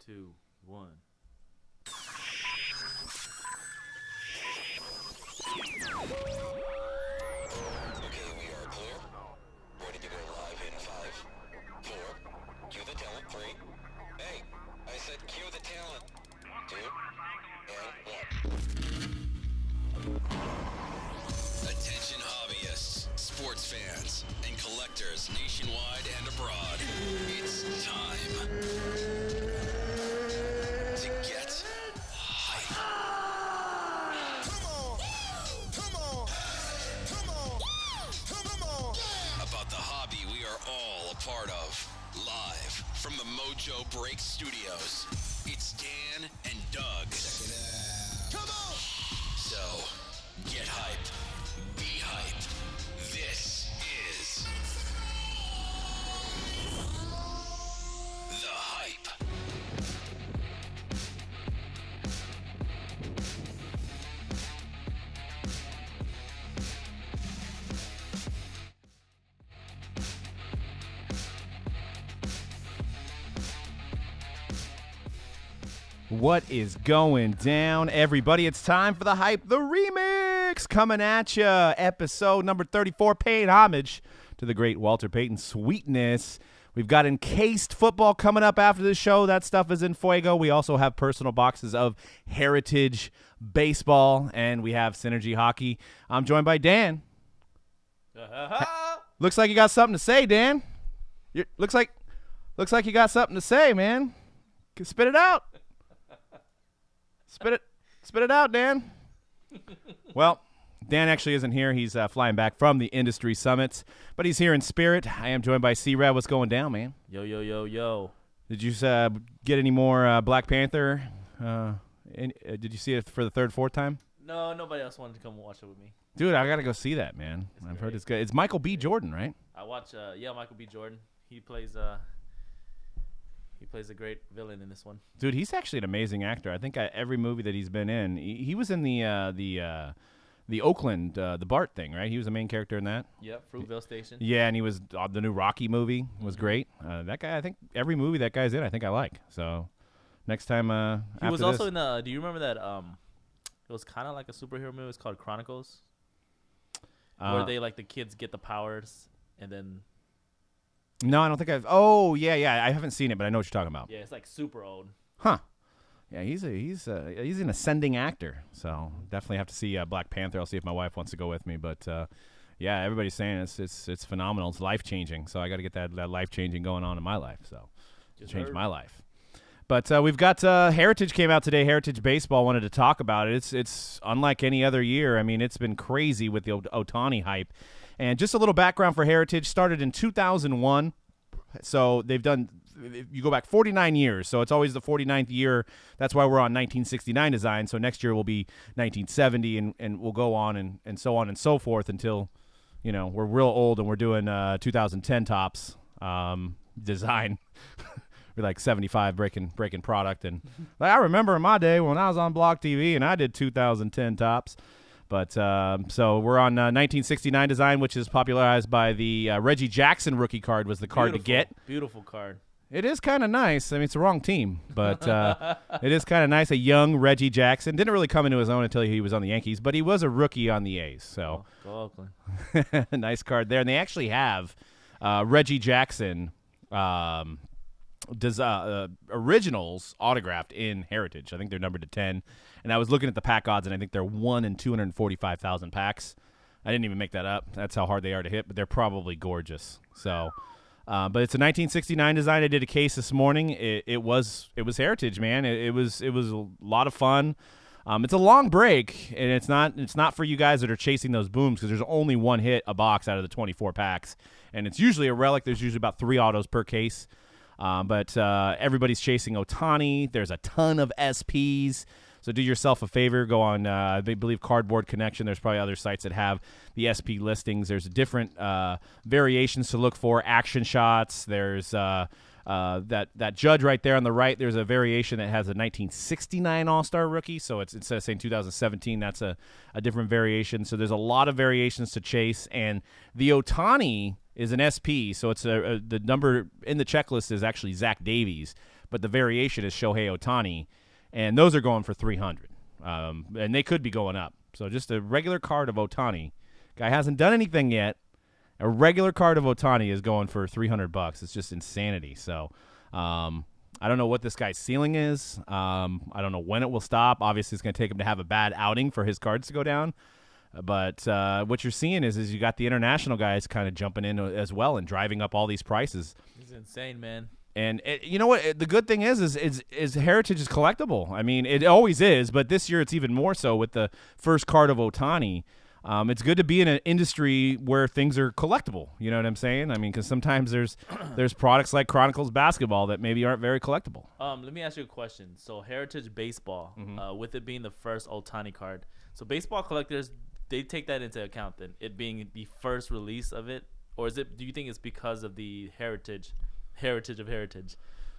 2, 1. Okay, we are clear. Ready to go live in 5, 4. Cue the talent. 3. Hey, I said cue the talent. 2 and 1. Attention hobbyists, sports fans, and collectors nationwide and abroad. It's time to get hype. Come on. About the hobby we are all a part of. Live from the MOJO Break Studios, it's Dan and Doug. Check it out. Come on! So, get hype. Be hype. This is The Hype. What is going down, everybody? It's time for The Hype, the remix, coming at you. Episode number 34, paying homage to the great Walter Payton sweetness. We've got encased football coming up after the show. That stuff is in fuego. We also have personal boxes of Heritage baseball, and we have Synergy hockey. I'm joined by Dan. Looks like you got something to say, Dan. Looks like you got something to say, man. Spit it out. Spit it out, Dan. Well, Dan actually isn't here. He's flying back from the industry summits, but he's here in spirit. I am joined by C-Rad. What's going down, man? Yo. Did you get any more Black Panther? Did you see it for the third, fourth time? No, nobody else wanted to come watch it with me. Dude, I got to go see that, man. I've heard it's good. It's Michael B. Jordan, right? I watch, Michael B. Jordan. He plays a great villain in this one. Dude, he's actually an amazing actor. I think every movie that he's been in, he was in the Oakland, the Bart thing, right? He was the main character in that. Yep, Fruitvale Station. Yeah, and he was the new Rocky movie was great. That guy, I think every movie that guy's in, I think I like. So next time, he was also in the. Do you remember that? It was kind of like a superhero movie. It's called Chronicles, where they the kids get the powers, and then. No, I don't think I've. Oh, yeah. I haven't seen it, but I know what you're talking about. Yeah, it's super old. Huh. Yeah, he's an ascending actor, so definitely have to see Black Panther. I'll see if my wife wants to go with me, but yeah, everybody's saying it's phenomenal. It's life changing, so I got to get that life changing going on in my life. So change my life. But we've got Heritage came out today. Heritage Baseball wanted to talk about it. It's unlike any other year. I mean, it's been crazy with the Ohtani hype. And just a little background for Heritage, started in 2001. So they've done, you go back 49 years. So it's always the 49th year. That's why we're on 1969 design. So next year will be 1970 and we'll go on and so on and so forth until, we're real old and we're doing 2010 tops design. We're like 75 breaking product. And I remember in my day when I was on Block TV and I did 2010 tops. But so we're on 1969 design, which is popularized by the Reggie Jackson rookie card was the card to get. Beautiful card. It is kind of nice. I mean, it's the wrong team, but it is kind of nice. A young Reggie Jackson. Didn't really come into his own until he was on the Yankees, but he was a rookie on the A's. So go Oakland. Nice card there. And they actually have Reggie Jackson originals autographed in Heritage. I think they're numbered to 10. And I was looking at the pack odds, and I think they're 1 in 245,000 packs. I didn't even make that up. That's how hard they are to hit, but they're probably gorgeous. So, but it's a 1969 design. I did a case this morning. It was Heritage, man. It was a lot of fun. It's a long break, and it's not for you guys that are chasing those booms because there's only one hit a box out of the 24 packs, and it's usually a relic. There's usually about 3 autos per case. But everybody's chasing Ohtani. There's a ton of SPs. So do yourself a favor. Go on, I believe, Cardboard Connection. There's probably other sites that have the SP listings. There's different variations to look for. Action shots. There's that judge right there on the right. There's a variation that has a 1969 All-Star rookie. So it's instead of saying 2017, that's a different variation. So there's a lot of variations to chase. And the Ohtani is an SP. So it's the number in the checklist is actually Zach Davies. but the variation is Shohei Ohtani, and those are going for $300, and they could be going up. So just a regular card of Ohtani. Guy hasn't done anything yet. A regular card of Ohtani is going for $300. It's just insanity. So I don't know what this guy's ceiling is. I don't know when it will stop. Obviously, it's going to take him to have a bad outing for his cards to go down. But what you're seeing is you got the international guys kind of jumping in as well and driving up all these prices. It's insane, man. And you know what? The good thing is Heritage is collectible. I mean, it always is, but this year it's even more so with the first card of Ohtani. It's good to be in an industry where things are collectible. You know what I'm saying? I mean, because sometimes there's products like Chronicles basketball that maybe aren't very collectible. Let me ask you a question. So Heritage Baseball, with it being the first Ohtani card, so baseball collectors, they take that into account then, it being the first release of it? Or do you think it's because of the heritage of heritage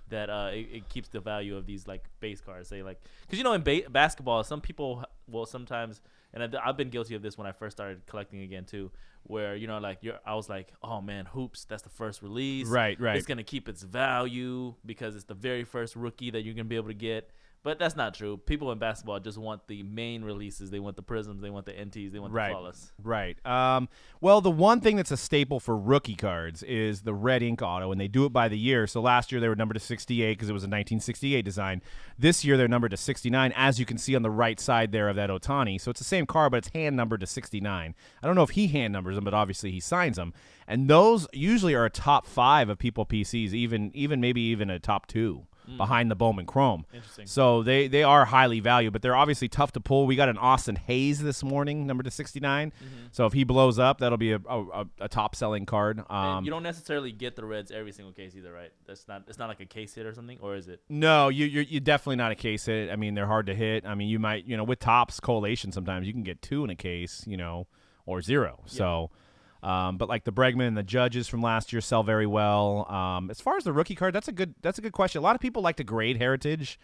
that it keeps the value of these like base cards? Say like, because in basketball, some people will sometimes, and I've been guilty of this when I first started collecting again too, where I was like, oh man, hoops, that's the first release, right, it's gonna keep its value because it's the very first rookie that you're gonna be able to get. But that's not true. People in basketball just want the main releases. They want the Prisms. They want the NTs. They want the Flawless. Right. Well, the one thing that's a staple for rookie cards is the red ink auto, and they do it by the year. So last year they were numbered to 68 because it was a 1968 design. This year they're numbered to 69, as you can see on the right side there of that Ohtani. So it's the same card, but it's hand numbered to 69. I don't know if he hand numbers them, but obviously he signs them. And those usually are a top 5 of people PCs, even maybe a top 2. Behind the Bowman Chrome. Interesting. So they are highly valued, but they're obviously tough to pull. We got an Austin Hayes this morning, number to 69. So if he blows up, that'll be a top-selling card. You don't necessarily get the reds every single case either, right? It's not like a case hit or something, or is it? No, you're definitely not a case hit. I mean, they're hard to hit. I mean, you might, with Topps collation sometimes you can get 2 in a case, or 0. Yeah. So but like the Bregman and the Judges from last year sell very well. As far as the rookie card, that's a good question. A lot of people like to grade Heritage.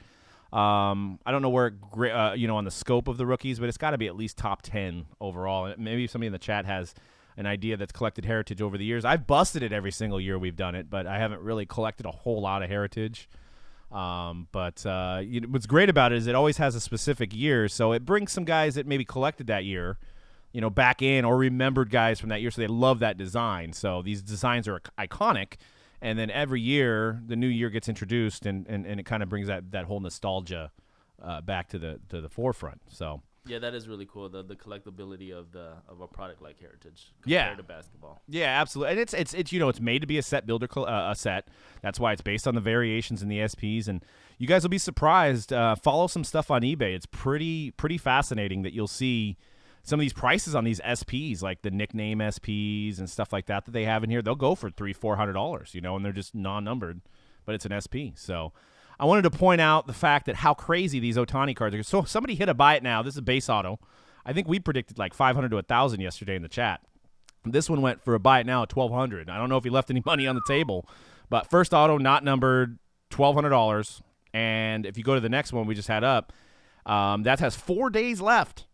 I don't know where on the scope of the rookies, but it's got to be at least top 10 overall. Maybe somebody in the chat has an idea that's collected Heritage over the years. I've busted it every single year we've done it, but I haven't really collected a whole lot of Heritage. But what's great about it is it always has a specific year, so it brings some guys that maybe collected that year back in or remembered guys from that year, so they love that design. So these designs are iconic, and then every year the new year gets introduced, and it kind of brings that whole nostalgia back to the forefront. So yeah, that is really cool. The collectability of a product like Heritage compared to basketball. Yeah, absolutely. And it's it's made to be a set builder a set. That's why it's based on the variations in the SPs, and you guys will be surprised. Follow some stuff on eBay. It's pretty fascinating that you'll see some of these prices on these SPs, like the nickname SPs and stuff like that they have in here. They'll go for $300-$400, and they're just non-numbered, but it's an SP. So I wanted to point out the fact that how crazy these Ohtani cards are. So somebody hit a buy it now. This is a base auto. I think we predicted like 500 to 1,000 yesterday in the chat. This one went for a buy it now at $1,200. I don't know if he left any money on the table, but first auto not numbered, $1,200. And if you go to the next one we just had up, that has 4 days left.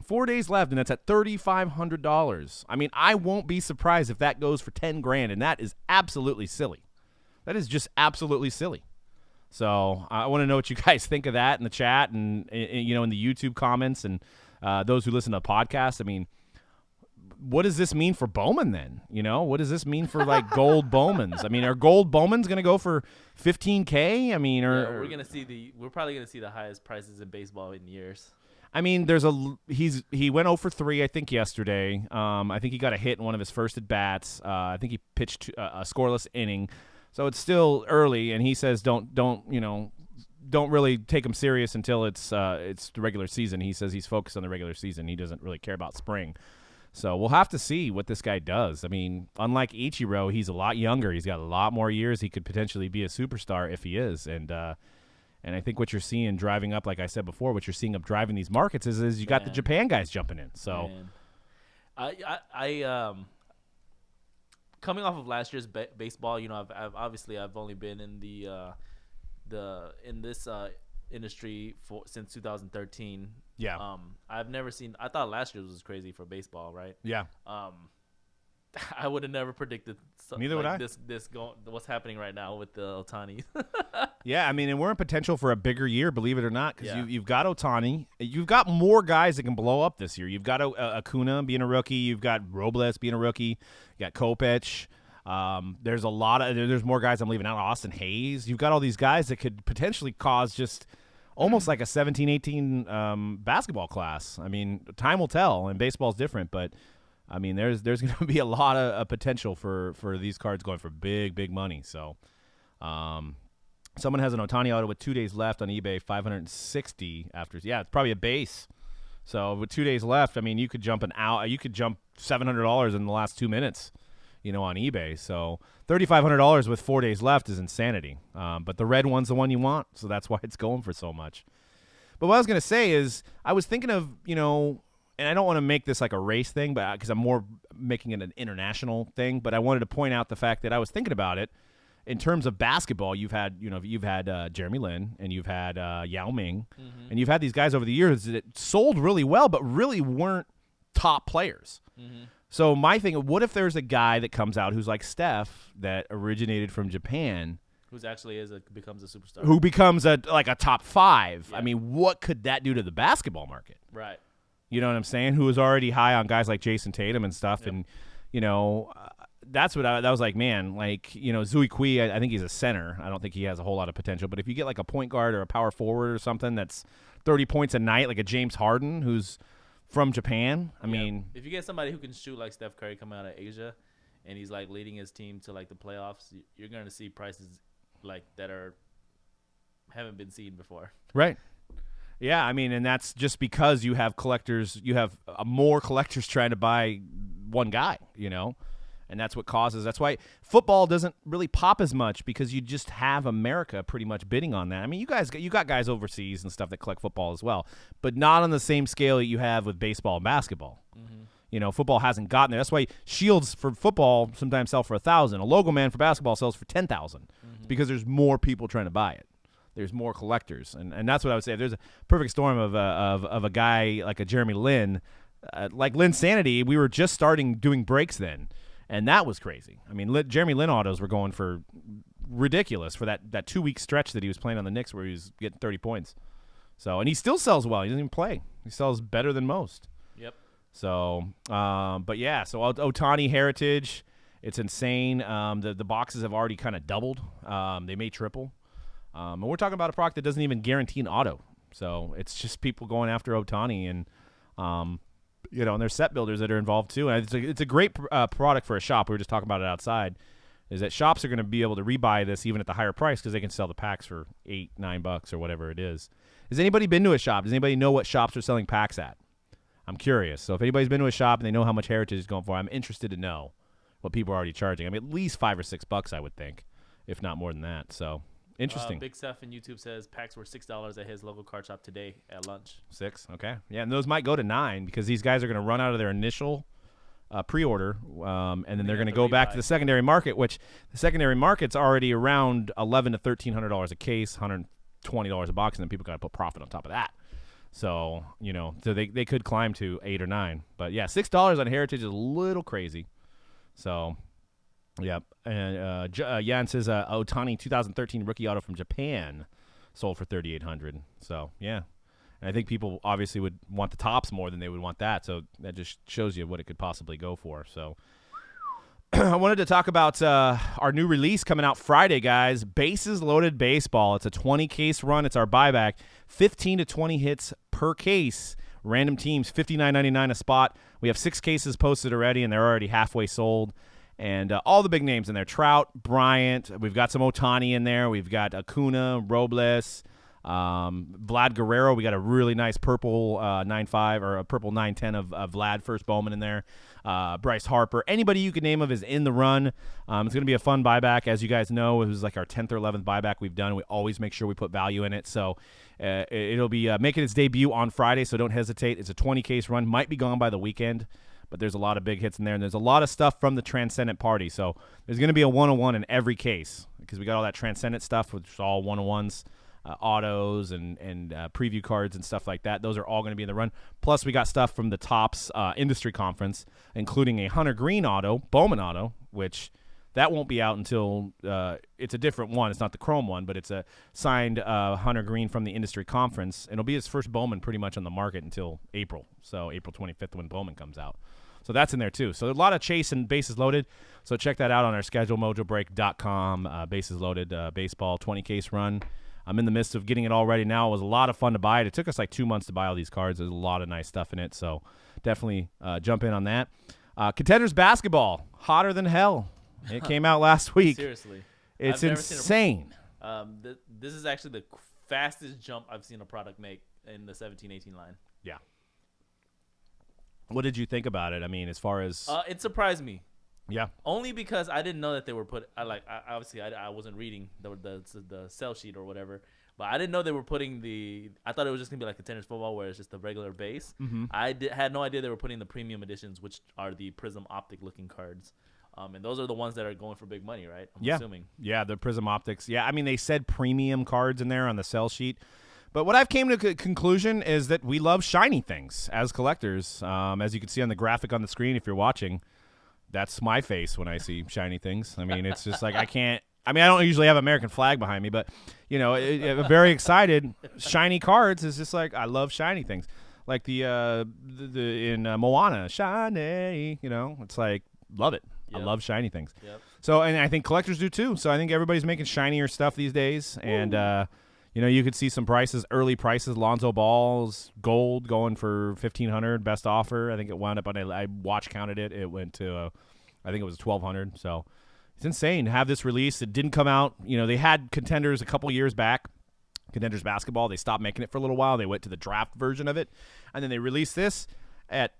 4 days left, and that's at $3,500. I mean, I won't be surprised if that goes for $10,000, and that is absolutely silly. That is just absolutely silly. So I want to know what you guys think of that in the chat and in the YouTube comments and those who listen to the podcast. I mean, what does this mean for Bowman then? What does this mean for like gold Bowmans? I mean, are gold Bowmans going to go for $15K? I mean, we're probably going to see the highest prices in baseball in years. I mean, he went 0 for 3, I think, yesterday. I think he got a hit in one of his first at bats. I think he pitched a scoreless inning, so it's still early. And he says don't really take him serious until it's the regular season. He says he's focused on the regular season. He doesn't really care about spring. So we'll have to see what this guy does. I mean, unlike Ichiro, he's a lot younger. He's got a lot more years. He could potentially be a superstar if he is, and I think what you're seeing driving up, like I said before, what you're seeing up driving these markets is you got the Japan guys jumping in. So, I coming off of last year's baseball, I've only been in this industry since 2013. Yeah. I've never seen. I thought last year's was crazy for baseball, right? Yeah. I would have never predicted. Neither would I. What's happening right now with the Ohtani? Yeah, I mean, and we're in potential for a bigger year, believe it or not, because Yeah. you've got Ohtani. You've got more guys that can blow up this year. You've got Acuna being a rookie. You've got Robles being a rookie. You got Kopech. There's more guys I'm leaving out. Austin Hayes. You've got all these guys that could potentially cause just almost like a 17, 18 basketball class. I mean, time will tell, and baseball's different, but I mean, there's going to be a lot of potential for these cards going for big money. So, someone has an Ohtani auto with 2 days left on eBay, 560 after. Yeah, it's probably a base. So with 2 days left, I mean, you could jump $700 in the last 2 minutes, on eBay. So $3,500 with 4 days left is insanity. But the red one's the one you want, so that's why it's going for so much. But what I was going to say is, I was thinking of, and I don't want to make this like a race thing, but because I'm more making it an international thing. But I wanted to point out the fact that I was thinking about it in terms of basketball. You've had Jeremy Lin, and you've had Yao Ming, and you've had these guys over the years that sold really well, but really weren't top players. So my thing, what if there's a guy that comes out who's like Steph that originated from Japan, Who's actually becomes a superstar? who becomes a top 5? Yeah. I mean, what could that do to the basketball market? Right. You know what I'm saying? Who was already high on guys like Jason Tatum and stuff. Yep. And, that's what that was like, man, like, Zui Kui, I think he's a center. I don't think he has a whole lot of potential. But if you get like a point guard or a power forward or something that's 30 points a night, like a James Harden who's from Japan, I mean. If you get somebody who can shoot like Steph Curry coming out of Asia and he's like leading his team to like the playoffs, you're going to see prices like that haven't been seen before. Right. Yeah, I mean, and that's just because you have collectors, more collectors trying to buy one guy, and that's what that's why football doesn't really pop as much, because you just have America pretty much bidding on that. I mean, you got guys overseas and stuff that collect football as well, but not on the same scale that you have with baseball and basketball. Football hasn't gotten there. That's why shields for football sometimes sell for $1,000. A logo man for basketball sells for $10,000. It's because there's more people trying to buy it. There's more collectors, and that's what I would say. If there's a perfect storm of a guy like a Jeremy Lin, like Lin Sanity. We were just starting doing breaks then, and that was crazy. I mean, Jeremy Lin autos were going for ridiculous for that 2-week stretch that he was playing on the Knicks where he was getting 30 points. So, and he still sells well. He doesn't even play. He sells better than most. Yep. So, but yeah. So Ohtani Heritage, it's insane. The boxes have already kind of doubled. They may triple. And we're talking about a product that doesn't even guarantee an auto. So it's just people going after Ohtani, and and there's set builders that are involved too. And it's a great product for a shop. We were just talking about it outside. Is that shops are going to be able to rebuy this even at the higher price because they can sell the packs for $8-9 or whatever it is. Has anybody been to a shop? Does anybody know what shops are selling packs at? I'm curious. So if anybody's been to a shop and they know how much Heritage is going for, I'm interested to know what people are already charging. I mean, at least $5 or $6, I would think, if not more than that. So. Interesting. Big Seth in YouTube says packs were $6 at his local card shop today at lunch. 6, okay. Yeah, and those might go to 9 because these guys are going to run out of their initial pre-order, and then they're going to go back to the secondary market, which the secondary market's already around $1,100 to $1,300 a case, $120 a box, and then people got to put profit on top of that. So, so they could climb to 8 or 9. But, yeah, $6 on Heritage is a little crazy. So... Yep. And Jan says Ohtani 2013 rookie auto from Japan sold for $3,800. So, yeah. And I think people obviously would want the tops more than they would want that. So that just shows you what it could possibly go for. So I wanted to talk about our new release coming out Friday, guys. Bases Loaded Baseball. It's a 20-case run. It's our buyback. 15 to 20 hits per case. Random teams, $59.99 a spot. We have 6 cases posted already, and they're already halfway sold. And all the big names in there. Trout, Bryant. We've got some Ohtani in there. We've got Acuna, Robles, Vlad Guerrero. We got a really nice purple 9.5 or a purple 9.10 of Vlad, first Bowman in there. Bryce Harper. Anybody you can name of is in the run. It's going to be a fun buyback. As you guys know, it was like our 10th or 11th buyback we've done. We always make sure we put value in it. So it'll be making its debut on Friday, so don't hesitate. It's a 20-case run. Might be gone by the weekend. But there's a lot of big hits in there, and there's a lot of stuff from the Transcendent Party. So there's going to be a 101 in every case because we got all that Transcendent stuff, which is all 101s. autos and preview cards and stuff like that. Those are all going to be in the run. Plus, we got stuff from the Topps industry conference, including a Hunter Green auto, Bowman auto, which that won't be out until it's a different one. It's not the chrome one, but it's a signed Hunter Green from the industry conference. It'll be his first Bowman pretty much on the market until April. So April 25th when Bowman comes out. So that's in there too. So a lot of chase and bases loaded. So check that out on our schedule, mojobreak.com. Bases loaded baseball 20 case run. I'm in the midst of getting it all ready now. It was a lot of fun to buy it. It took us like 2 months to buy all these cards. There's a lot of nice stuff in it. So definitely jump in on that. Contenders basketball, hotter than hell. It came out last week. Seriously. It's insane. This is actually the fastest jump I've seen a product make in the 17-18 line. Yeah. What did you think about it? I mean, as far as it surprised me. Yeah. Only because I didn't know that they were obviously I wasn't reading the sell sheet or whatever, but I didn't know they were putting I thought it was just gonna be like Contenders football where it's just the regular base. Mm-hmm. I had no idea they were putting the premium editions, which are the Prism Optic looking cards. And those are the ones that are going for big money, right? I'm assuming. Yeah, the Prism Optics. Yeah, I mean, they said premium cards in there on the sell sheet. But what I've came to a conclusion is that we love shiny things as collectors. As you can see on the graphic on the screen if you're watching, that's my face when I see shiny things. I mean, it's just like I don't usually have American flag behind me, but, very excited. Shiny cards is just like I love shiny things. Like the in Moana, shiny, it's like love it. Yep. I love shiny things. Yep. So, and I think collectors do too. So I think everybody's making shinier stuff these days. Woo. And, you could see some prices, early prices. Lonzo Ball's gold going for $1,500, best offer. I think it wound up on I watch counted it. It went to, I think it was $1,200. So it's insane to have this release. It didn't come out. They had Contenders a couple years back. Contenders basketball. They stopped making it for a little while. They went to the draft version of it, and then they released this at,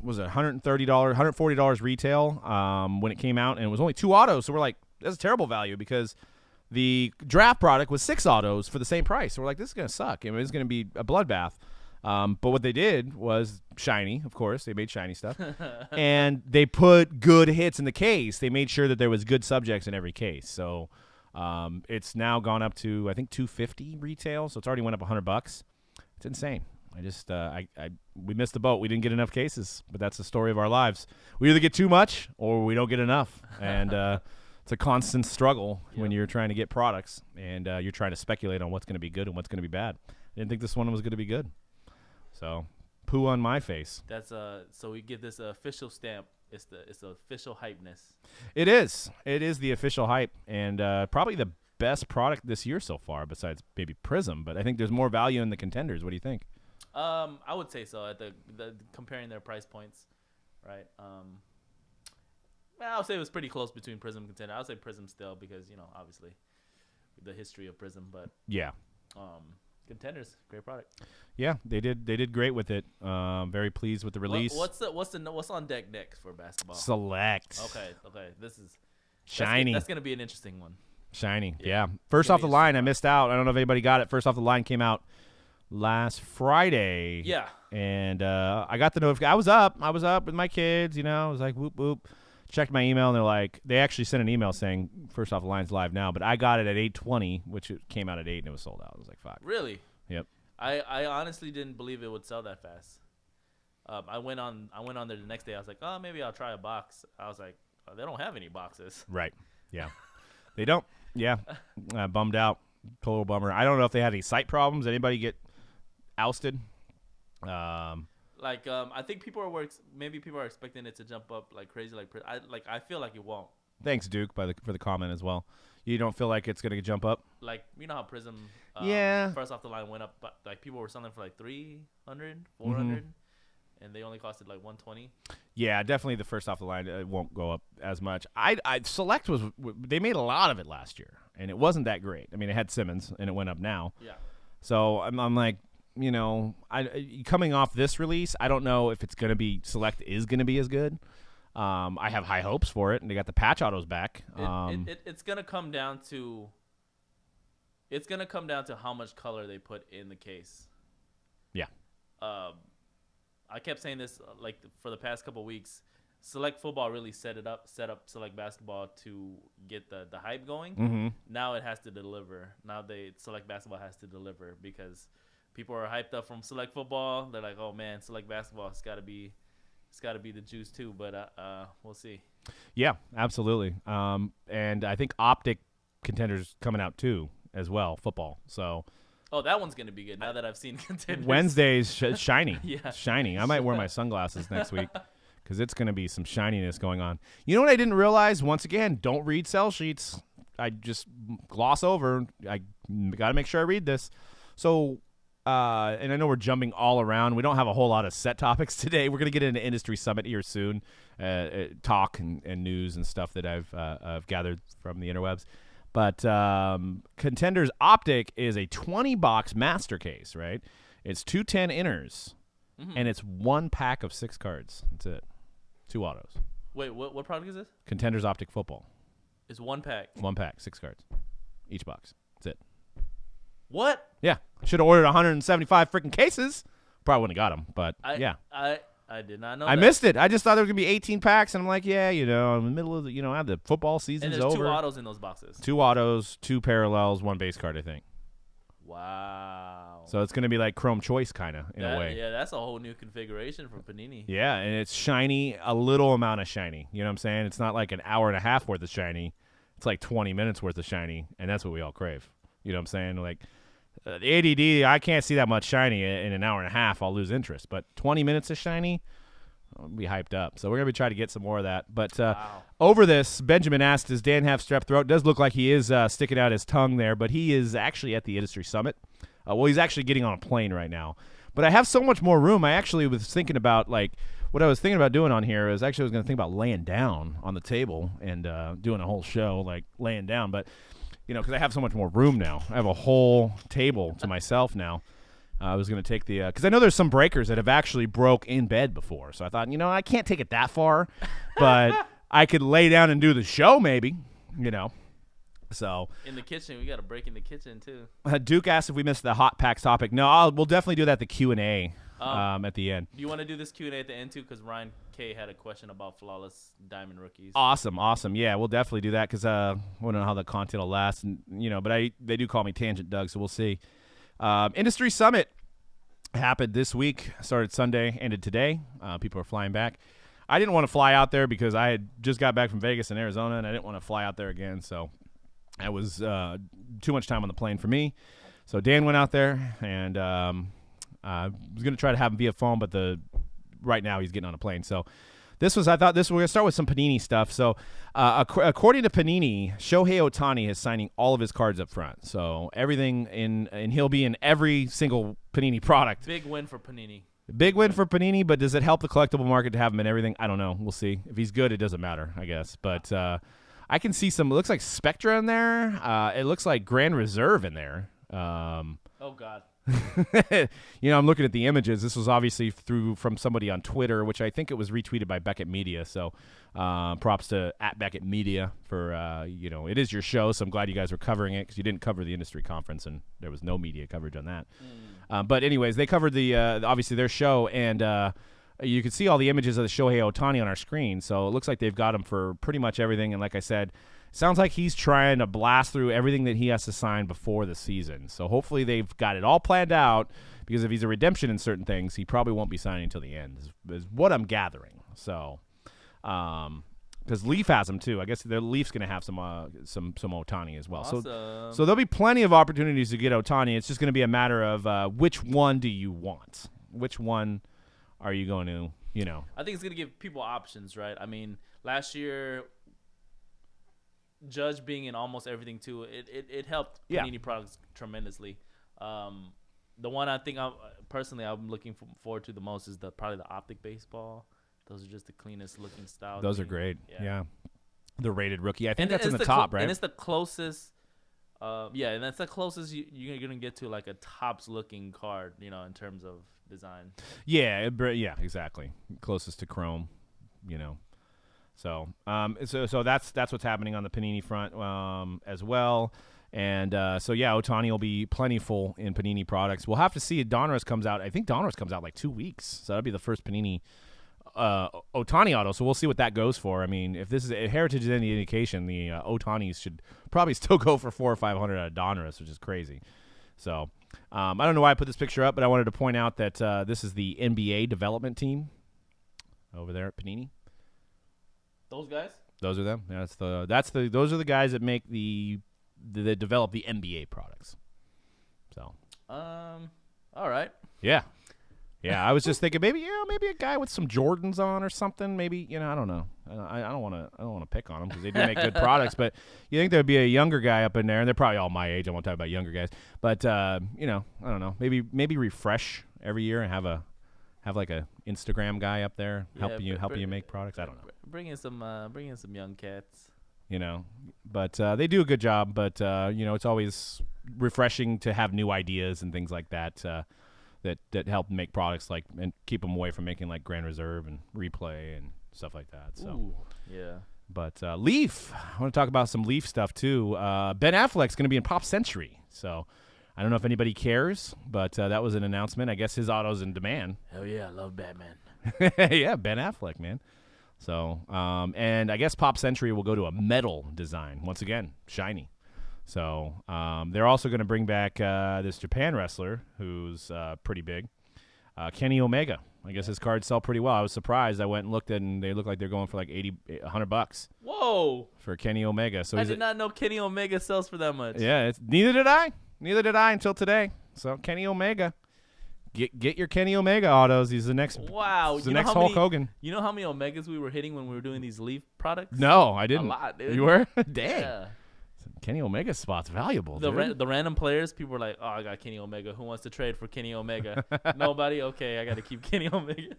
was it $130, $140 retail when it came out, and it was only 2 autos. So we're like, that's a terrible value because the draft product was 6 autos for the same price. So we're like, this is going to suck. It's going to be a bloodbath. But what they did was shiny, of course. They made shiny stuff. And they put good hits in the case. They made sure that there was good subjects in every case. So it's now gone up to, I think, $250 retail. So it's already went up $100. It's insane. We missed the boat. We didn't get enough cases, but that's the story of our lives. We either get too much or we don't get enough. And it's a constant struggle when you're trying to get products and you're trying to speculate on what's going to be good and what's going to be bad. I didn't think this one was going to be good. So, poo on my face. That's so we give this an official stamp. It's the official hypeness. It is. It is the official hype and probably the best product this year so far besides maybe Prism, but I think there's more value in the Contenders. What do you think? I would say so at the comparing their price points, right? I would say it was pretty close between Prism and Contender. I would say Prism still because obviously the history of Prism, but yeah, Contenders, great product. Yeah, they did great with it. Very pleased with the release. What's on deck next for basketball? Select. Okay, this is shiny. That's gonna be an interesting one. Shiny, yeah. First off the line, I missed out. I don't know if anybody got it. First off the line came out last Friday. Yeah. And I got the notification. I was up with my kids, I was like, whoop, whoop. Checked my email, and they actually sent an email saying, first off, the line's live now. But I got it at 8:20, which it came out at 8, and it was sold out. I was like, fuck. Really? Yep. I honestly didn't believe it would sell that fast. I went on there the next day. I was like, oh, maybe I'll try a box. I was like, oh, they don't have any boxes. Right. Yeah. They don't. Yeah. Bummed out. Total bummer. I don't know if they had any site problems. Anybody get ousted? I think people are expecting it to jump up like crazy. I feel like it won't. Thanks, Duke, for the comment as well. You don't feel like it's gonna jump up? Like how Prism, first off the line went up, but people were selling for like 300, 400, and they only costed like 120. Yeah, definitely the first off the line it won't go up as much. Select they made a lot of it last year, and it wasn't that great. I mean, it had Simmons, and it went up now. Yeah. So I'm like, coming off this release, I don't know if it's going to be Select is going to be as good. I have high hopes for it, and they got the patch autos back. It's going to come down to how much color they put in the case. Yeah. I kept saying this for the past couple of weeks. Select Football really set up Select Basketball to get the hype going. Mm-hmm. Now it has to deliver. Now Select Basketball has to deliver because people are hyped up from Select Football. They're like, oh man, Select Basketball, it's got to be the juice too. But we'll see. Yeah, absolutely. And I think Optic Contenders coming out too as well. Football. So. Oh, that one's gonna be good. Now that I've seen Contenders. Wednesday's shiny. Yeah, shiny. I might wear my sunglasses next week because it's gonna be some shininess going on. You know what I didn't realize? Once again, don't read sell sheets. I just gloss over. I got to make sure I read this. So, and I know we're jumping all around. We don't have a whole lot of set topics today. We're gonna get into Industry Summit here soon. Talk and news and stuff that I've gathered from the interwebs. But Contenders Optic is a 20-box master case, right? It's 210 inners, and it's 1 pack of 6 cards. That's it. 2 autos. Wait, what product is this? Contenders Optic Football. It's 1 pack. 1 pack, 6 cards. Each box. That's it. What? Yeah. Should have ordered 175 freaking cases. Probably wouldn't have got them, but yeah. I did not know I that. missed it. I just thought there was going to be 18 packs, and I'm like, yeah, in the middle of the football season's and there's over. 2 autos in those boxes. 2 autos, 2 parallels, 1 base card, I think. Wow. So it's going to be like Chrome Choice kind of in a way. Yeah, that's a whole new configuration for Panini. Yeah, and it's shiny, a little amount of shiny. You know what I'm saying? It's not like an hour and a half worth of shiny. It's like 20 minutes worth of shiny, and that's what we all crave. You know what I'm saying? Like the ADD, I can't see that much shiny in an hour and a half. I'll lose interest. But 20 minutes of shiny, I'll be hyped up. So we're going to be trying to get some more of that. But over this, Benjamin asked, does Dan have strep throat? It does look like he is sticking out his tongue there, but he is actually at the Industry Summit. Well, he's actually getting on a plane right now. But I have so much more room. I actually was thinking about, what I was thinking about doing on here is actually I was going to think about laying down on the table and doing a whole show, laying down. But, because I have so much more room now. I have a whole table to myself now. I was going to take because I know there's some breakers that have actually broke in bed before. So I thought, I can't take it that far, but I could lay down and do the show maybe, So in the kitchen, we got to break in the kitchen too. Duke asked if we missed the hot packs topic. No, we'll definitely do that the Q&A at the end. Do you want to do this Q&A at the end too? Because Ryan K had a question about flawless diamond rookies. Awesome. Yeah, we'll definitely do that because I don't know how the content will last, and but they do call me Tangent Doug, so we'll see. Industry Summit happened this week, started Sunday, ended today. People are flying back. I didn't want to fly out there because I had just got back from Vegas and Arizona, and I didn't want to fly out there again. So that was too much time on the plane for me. So Dan went out there, and I was going to try to have him via phone, but right now he's getting on a plane. So we're going to start with some Panini stuff. So according to Panini, Shohei Ohtani is signing all of his cards up front. So everything and he'll be in every single Panini product. Big win for Panini. Big win for Panini, but does it help the collectible market to have him in everything? I don't know. We'll see. If he's good, it doesn't matter, I guess. But I can see it looks like Spectra in there. It looks like Grand Reserve in there. Oh, God. I'm looking at the images. This was obviously from somebody on Twitter, which I think it was retweeted by Beckett Media. So props to @Beckett Media for, it is your show. So I'm glad you guys were covering it because you didn't cover the industry conference and there was no media coverage on that. But anyways, they covered obviously their show, and you can see all the images of the Shohei Ohtani on our screen. So it looks like they've got him for pretty much everything. And like I said, sounds like he's trying to blast through everything that he has to sign before the season. So hopefully they've got it all planned out, because if he's a redemption in certain things, he probably won't be signing until the end, is what I'm gathering. So, because Leaf has him too. I guess the Leaf's going to have some Ohtani as well. Awesome. So there'll be plenty of opportunities to get Ohtani. It's just going to be a matter of which one do you want? Which one are you going to, I think it's going to give people options, right? I mean, last year, Judge being in almost everything too, it helped Panini products tremendously. The one I think I'm looking forward to the most is probably the Optic baseball. Those are just the cleanest looking style. Those are great. Yeah. The rated rookie. I think that's in the top, right? And it's the closest. And that's the closest you're gonna get to like a tops looking card, in terms of design. Yeah, exactly. Closest to Chrome, So, so that's what's happening on the Panini front as well. And Ohtani will be plentiful in Panini products. We'll have to see if Donruss comes out. I think Donruss comes out like 2 weeks, so that'll be the first Panini Ohtani auto, so we'll see what that goes for. I mean, if Heritage is any indication, the Ohtanis should probably still go for 400 or 500 out of Donruss, which is crazy. So I don't know why I put this picture up, but I wanted to point out that this is the NBA development team over there at Panini. Those guys? Those are them. Those are the guys that make that develop the NBA products. So. All right. Yeah. Yeah, I was just thinking maybe a guy with some Jordans on or something. Maybe I don't know. I don't want to pick on them because they do make good products. But you think there'd be a younger guy up in there, and they're probably all my age. I won't talk about younger guys. But I don't know. Maybe refresh every year and have like a Instagram guy up there helping you make products. I don't know. Bring in some young cats. But they do a good job. But it's always refreshing to have new ideas and things like that. That help make products and keep them away from making like Grand Reserve and Replay and stuff like that. So ooh, yeah. But Leaf, I want to talk about some Leaf stuff too. Ben Affleck's going to be in Pop Century, so I don't know if anybody cares, but that was an announcement. I guess his auto's in demand. Hell yeah, I love Batman. Yeah, Ben Affleck, man. So and I guess Pop Century will go to a metal design once again, shiny. So they're also going to bring back this Japan wrestler who's pretty big, Kenny Omega. I guess his cards sell pretty well. I was surprised. I went and looked and they look like they're going for like $100. Whoa! For Kenny Omega. So I did not know Kenny Omega sells for that much. Yeah, neither did I. Neither did I until today. So Kenny Omega, get your Kenny Omega autos. He's the next. Wow, he's the next Hulk Hogan. You know how many Omegas we were hitting when we were doing these Leaf products? No, I didn't. A lot, dude. You were? Dang. Yeah. Kenny Omega spot's valuable. The random players, people were like, "Oh, I got Kenny Omega. Who wants to trade for Kenny Omega?" Nobody. Okay, I got to keep Kenny Omega.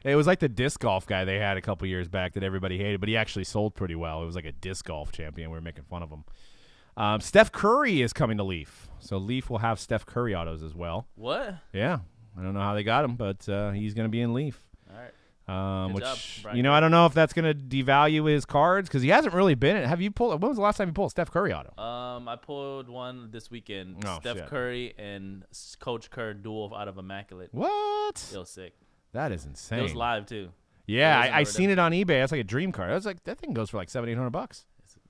It was like the disc golf guy they had a couple years back that everybody hated, but he actually sold pretty well. It was like a disc golf champion. We were making fun of him. Steph Curry is coming to Leaf, so Leaf will have Steph Curry autos as well. What? Yeah, I don't know how they got him, but he's going to be in Leaf. All right. Which job, Brian. I don't know if that's going to devalue his cards because he hasn't really been. Have you pulled? When was the last time you pulled a Steph Curry auto? I pulled one this weekend. Oh, Steph shit. Curry and Coach Kerr duel out of Immaculate. What? It was sick. That is insane. It was live too. Yeah, I seen it on eBay. That's like a dream card. I was like, that thing goes for like $700-800.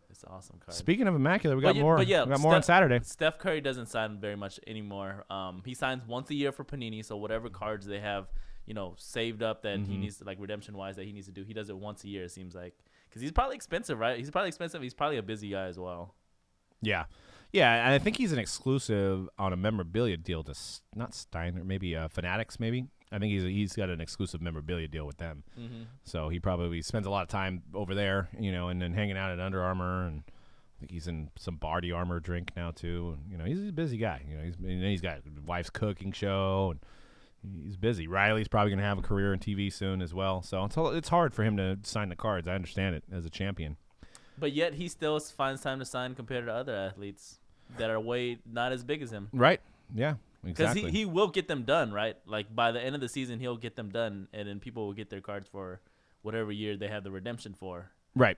It's an awesome card. Speaking of Immaculate, we got more. But yeah, we got more on Saturday. Steph Curry doesn't sign very much anymore. He signs once a year for Panini, so whatever cards they have, saved up that he needs to, like redemption-wise, that he needs to do, he does it once a year, it seems like. Because he's probably expensive, right? He's probably expensive. He's probably a busy guy as well. Yeah. Yeah, and I think he's an exclusive on a memorabilia deal to not Steiner, maybe Fanatics, maybe. I think he's got an exclusive memorabilia deal with them. Mm-hmm. So he probably spends a lot of time over there, and then hanging out at Under Armour, and I think he's in some Body Armor drink now too. And, he's a busy guy. He's got a wife's cooking show, and he's busy. Riley's probably going to have a career in TV soon as well. So it's hard for him to sign the cards. I understand it as a champion. But yet he still finds time to sign compared to other athletes that are way not as big as him. Right. Yeah. Exactly. Because he will get them done, right? Like by the end of the season, he'll get them done, and then people will get their cards for whatever year they have the redemption for. Right.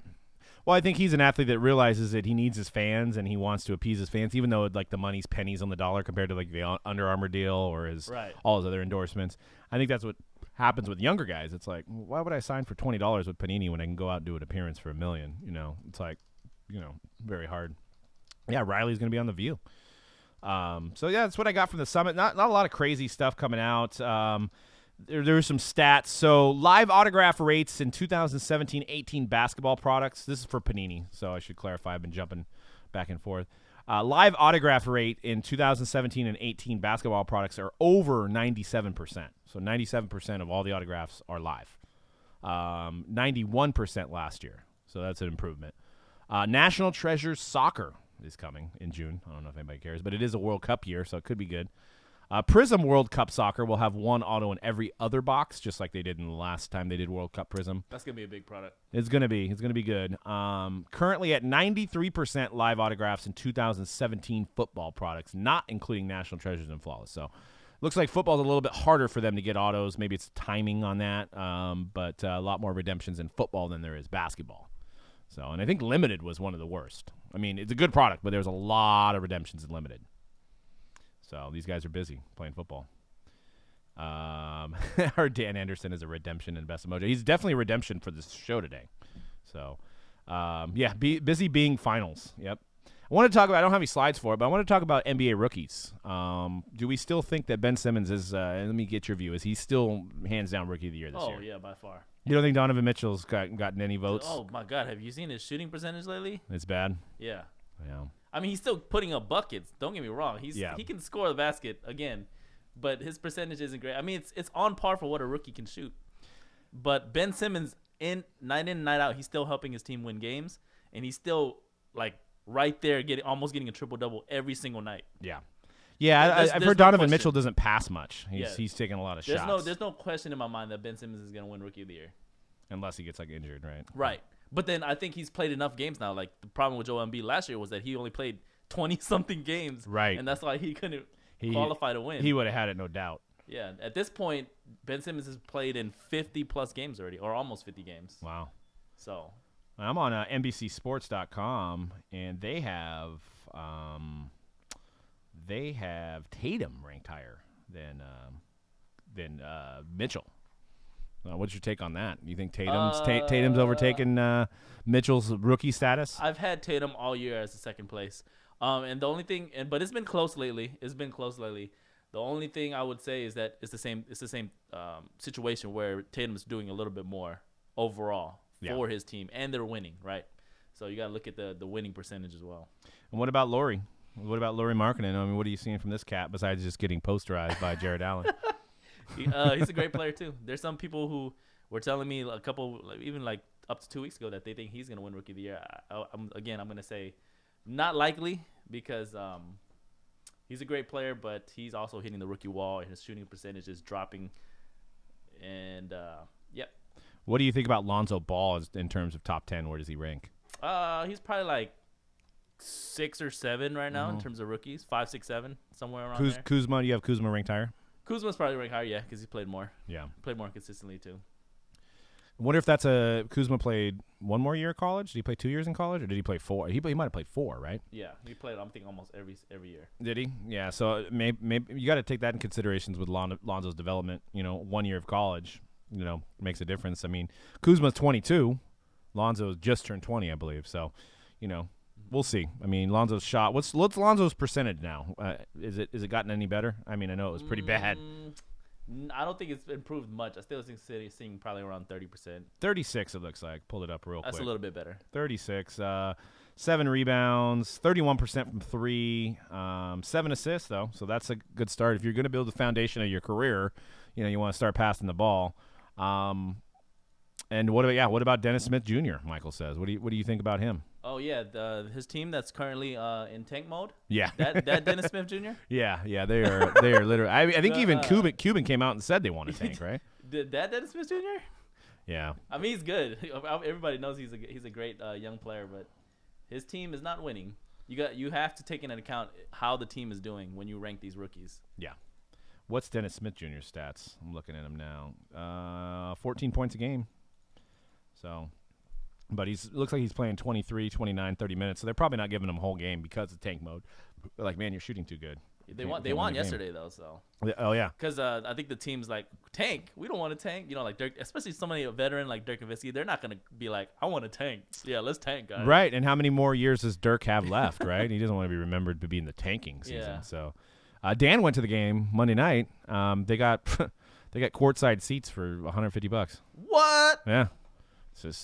Well, I think he's an athlete that realizes that he needs his fans and he wants to appease his fans, even though like the money's pennies on the dollar compared to like the Under Armour deal or all his other endorsements. I think that's what happens with younger guys. It's like, why would I sign for $20 with Panini when I can go out and do an appearance for $1 million? It's like, very hard. Yeah, Riley's going to be on The View. So yeah, that's what I got from the summit. Not a lot of crazy stuff coming out. There were some stats. So live autograph rates in 2017-18 basketball products. This is for Panini, so I should clarify. I've been jumping back and forth. Live autograph rate in 2017 and 18 basketball products are over 97%. So 97% of all the autographs are live. 91% last year. So that's an improvement. National Treasures Soccer is coming in June. I don't know if anybody cares, but it is a World Cup year, so it could be good. Prism World Cup Soccer will have one auto in every other box, just like they did in the last time they did World Cup Prism. That's going to be a big product. It's going to be good. Currently at 93% live autographs in 2017 football products, not including National Treasures and Flawless. So looks like football's a little bit harder for them to get autos. Maybe it's timing on that, but a lot more redemptions in football than there is basketball. So, and I think Limited was one of the worst. I mean, it's a good product, but there's a lot of redemptions in Limited. So these guys are busy playing football. Our Dan Anderson is a redemption in Best of Mojo. He's definitely a redemption for this show today. So, busy being finals. Yep. I want to talk about. I don't have any slides for it, but I want to talk about NBA rookies. Do we still think that Ben Simmons is? Let me get your view. Is he still hands down rookie of the year this year? Oh yeah, by far. You don't think Donovan Mitchell's gotten any votes? Oh my God, have you seen his shooting percentage lately? It's bad. Yeah. Yeah. I mean, he's still putting up buckets. Don't get me wrong. He can score the basket again, but his percentage isn't great. I mean, it's on par for what a rookie can shoot. But Ben Simmons, night in, night out, he's still helping his team win games, and he's still like right there, almost getting a triple-double every single night. Yeah. Yeah, I've heard Donovan Mitchell doesn't pass much. He's taking a lot of shots. There's no question in my mind that Ben Simmons is going to win Rookie of the Year. Unless he gets like injured, right? Right. But then I think he's played enough games now. Like the problem with Joel Embiid last year was that he only played 20-something games. Right. And that's why he couldn't qualify to win. He would have had it, no doubt. Yeah. At this point, Ben Simmons has played in 50-plus games already, or almost 50 games. Wow. So. I'm on NBCSports.com, and they have Tatum ranked higher than Mitchell. What's your take on that? You think Tatum's overtaken Mitchell's rookie status? I've had Tatum all year as a second place, and the only thing, but it's been close lately. The only thing I would say is that it's the same situation where Tatum's doing a little bit more overall for his team, and they're winning, right? So you got to look at the winning percentage as well. And what about Lauri? What about Lauri Markkanen? I mean, what are you seeing from this cat besides just getting posterized by Jared Allen? He's a great player too. There's some people who were telling me a couple, even like up to 2 weeks ago, that they think he's going to win Rookie of the Year. I'm going to say not likely because he's a great player, but he's also hitting the rookie wall, and his shooting percentage is dropping. And yep. What do you think about Lonzo Ball in terms of top 10? Where does he rank? He's probably like 6 or 7 right now in terms of rookies. 5, 6, 7, somewhere around there. Kuzma, do you have Kuzma ranked higher? Kuzma's probably ranked higher, yeah, because he played more. Yeah. Played more consistently, too. I wonder if Kuzma played one more year of college? Did he play 2 years in college, or did he play 4? He might have played 4, right? Yeah, he played, I think, almost every year. Did he? Yeah, so maybe you got to take that in considerations with Lonzo's development. 1 year of college, makes a difference. I mean, Kuzma's 22. Lonzo's just turned 20, I believe. So, we'll see. I mean, Lonzo's shot. What's Lonzo's percentage now? Is it gotten any better? I mean, I know it was pretty bad. I don't think it's improved much. I still think seeing probably around 30%. 36, it looks like. Pulled it up real quick. That's a little bit better. 36. 7 rebounds, 31% from 3, 7 assists, though. So that's a good start. If you're going to build the foundation of your career, you want to start passing the ball. And what about Dennis Smith Jr., Michael says? What do you think about him? Oh, yeah, his team that's currently in tank mode? Yeah. That Dennis Smith Jr.? Yeah, they are literally. I think even Cuban came out and said they want to tank, right? That Dennis Smith Jr.? Yeah. I mean, he's good. Everybody knows he's a great young player, but his team is not winning. You have to take into account how the team is doing when you rank these rookies. Yeah. What's Dennis Smith Jr.'s stats? I'm looking at him now. 14 points a game. So, but looks like he's playing 23, 29, 30 minutes. So they're probably not giving him a whole game because of tank mode. They're like, man, you're shooting too good. They won yesterday though. So. Oh yeah. Because I think the team's like, tank. We don't want to tank. Like Dirk, especially somebody a veteran like Dirk Nowitzki. They're not gonna be like, I want to tank. Yeah, let's tank, guys. Right. And how many more years does Dirk have left? Right. He doesn't want to be remembered to be in the tanking season. Yeah. So, Dan went to the game Monday night. They got courtside seats for $150. What? Yeah.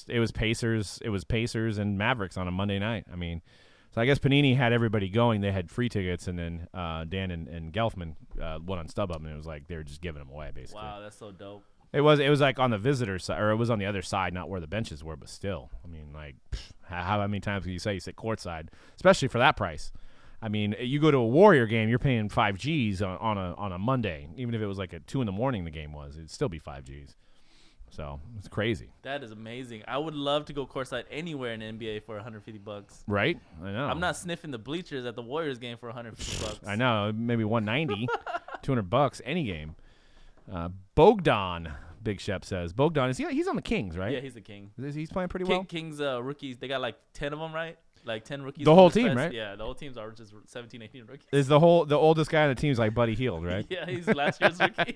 It was Pacers and Mavericks on a Monday night. I mean, so I guess Panini had everybody going. They had free tickets, and then Dan and Gelfman went on StubHub, and it was like they were just giving them away, basically. Wow, that's so dope. It was like on the visitor side, or it was on the other side, not where the benches were, but still. I mean, like, how many times can you say you sit courtside, especially for that price? I mean, you go to a Warrior game, you're paying $5 on a Monday, even if it was like at 2 a.m. the game was, it'd still be $5. So it's crazy. That is amazing. I would love to go courtside anywhere in the NBA for $150. Right? I know. I'm not sniffing the bleachers at the Warriors game for $150. I know. Maybe $190, $200 any game. Bogdan, Big Shep says. Bogdan he's on the Kings, right? Yeah, he's the King. He's playing pretty well. Kings rookies. They got like 10 of them, right? Like 10 rookies. The from whole this team, past- right? Yeah, the whole teams are just 17, 18 rookies. Is the oldest guy on the team is like Buddy Hield, right? Yeah, he's last year's rookie.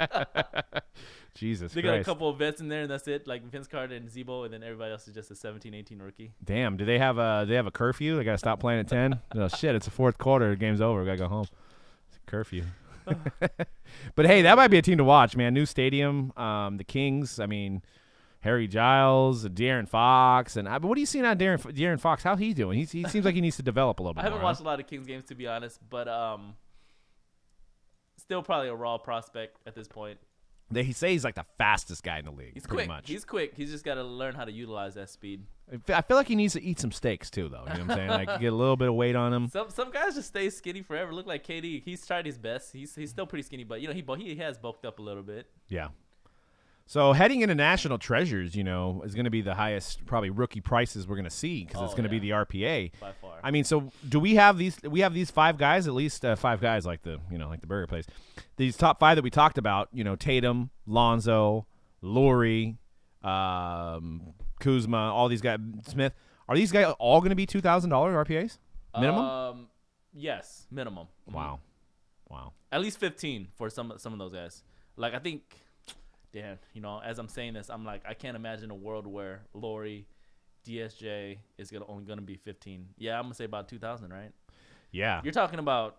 Jesus They got a Christ. couple of vets in there, and that's it. Like Vince Carter and Zebo, and then everybody else is just a 17, 18 rookie. Damn, do they have a curfew? They got to stop playing at 10? No, shit, it's the fourth quarter. The game's over. We got to go home. It's a curfew. But, hey, that might be a team to watch, man. New stadium, the Kings, I mean, Harry Giles, De'Aaron Fox. But what are you seeing on De'Aaron Fox? How's he doing? He seems like he needs to develop a little bit I haven't more. watched a lot of Kings games, to be honest, but still probably a raw prospect at this point. They say he's like the fastest guy in the league. He's pretty quick. much. He's quick. He's just got to learn how to utilize that speed. I feel like he needs to eat some steaks too, though. You know what I'm saying? Like get a little bit of weight on him. Some guys just stay skinny forever. Look like KD. He's tried his best. He's still pretty skinny, but he has bulked up a little bit. Yeah. So heading into National Treasures, is going to be the highest probably rookie prices we're going to see because it's going to be the RPA. By far. I mean, so do we have these? We have these 5 guys, at least 5 guys, like the burger place. These top 5 that we talked about, Tatum, Lonzo, Laurie, Kuzma, all these guys, Smith. Are these guys all going to be $2,000 RPAs minimum? Yes, minimum. Wow. At least 15 for some of those guys. Like I think. Damn, as I'm saying this, I'm like, I can't imagine a world where Laurie, DSJ is only gonna be 15. Yeah, I'm gonna say about 2,000, right? Yeah. You're talking about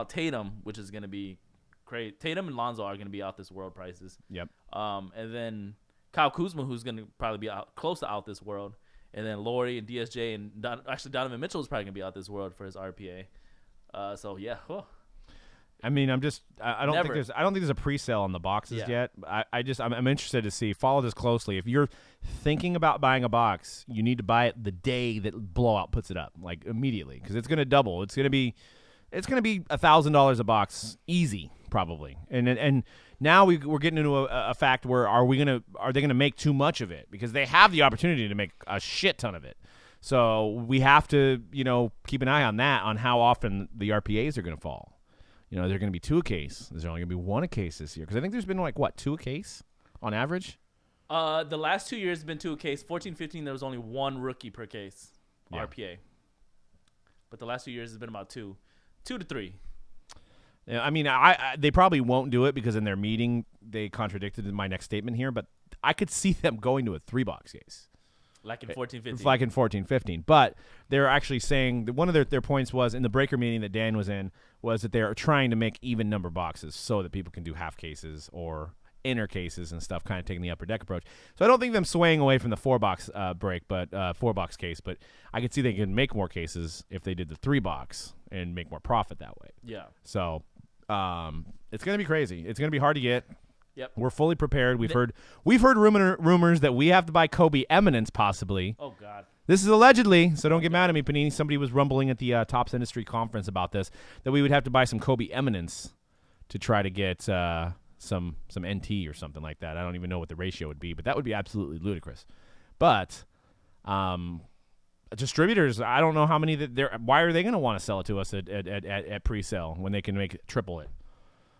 Tatum, which is gonna be crazy. Tatum and Lonzo are gonna be out this world prices. Yep. And then Kyle Kuzma, who's gonna probably be close to out this world, and then Laurie and DSJ and Donovan Mitchell is probably gonna be out this world for his RPA. So yeah. Whew. I mean, I don't think there's a pre-sale on the boxes yet. I'm interested to see. Follow this closely. If you're thinking about buying a box, you need to buy it the day that Blowout puts it up, like immediately, because it's going to double. It's going to be $1,000 a box, easy, probably. And now we're getting into a fact where are they gonna make too much of it, because they have the opportunity to make a shit ton of it. So we have to keep an eye on that, on how often the RPAs are going to fall. They're going to be 2 a case. There's only going to be 1 a case this year. Because I think there's been, 2 a case on average? The last 2 years have been 2 a case. 14, 15, there was only 1 rookie per case, RPA. But the last 2 years has been about 2 to 3. Yeah, I mean, they probably won't do it because in their meeting they contradicted my next statement here. But I could see them going to a 3-box case. Like in 14, 15. Like in 14, 15. But they're actually saying that one of their points was, in the breaker meeting that Dan was in, was that they're trying to make even number boxes so that people can do half cases or inner cases and stuff, kind of taking the upper deck approach. So I don't think them swaying away from the 4-box break, but 4-box case. But I could see they can make more cases if they did the 3-box and make more profit that way. Yeah. So it's going to be crazy. It's going to be hard to get. Yep. We're fully prepared. We've heard rumors that we have to buy Kobe Eminence possibly. Oh God. This is allegedly, so don't get mad at me, Panini. Somebody was rumbling at the Topps Industry Conference about this, that we would have to buy some Kobe Eminence to try to get some NT or something like that. I don't even know what the ratio would be, but that would be absolutely ludicrous. But distributors, I don't know how many why are they going to want to sell it to us at pre-sale when they can make it, triple it?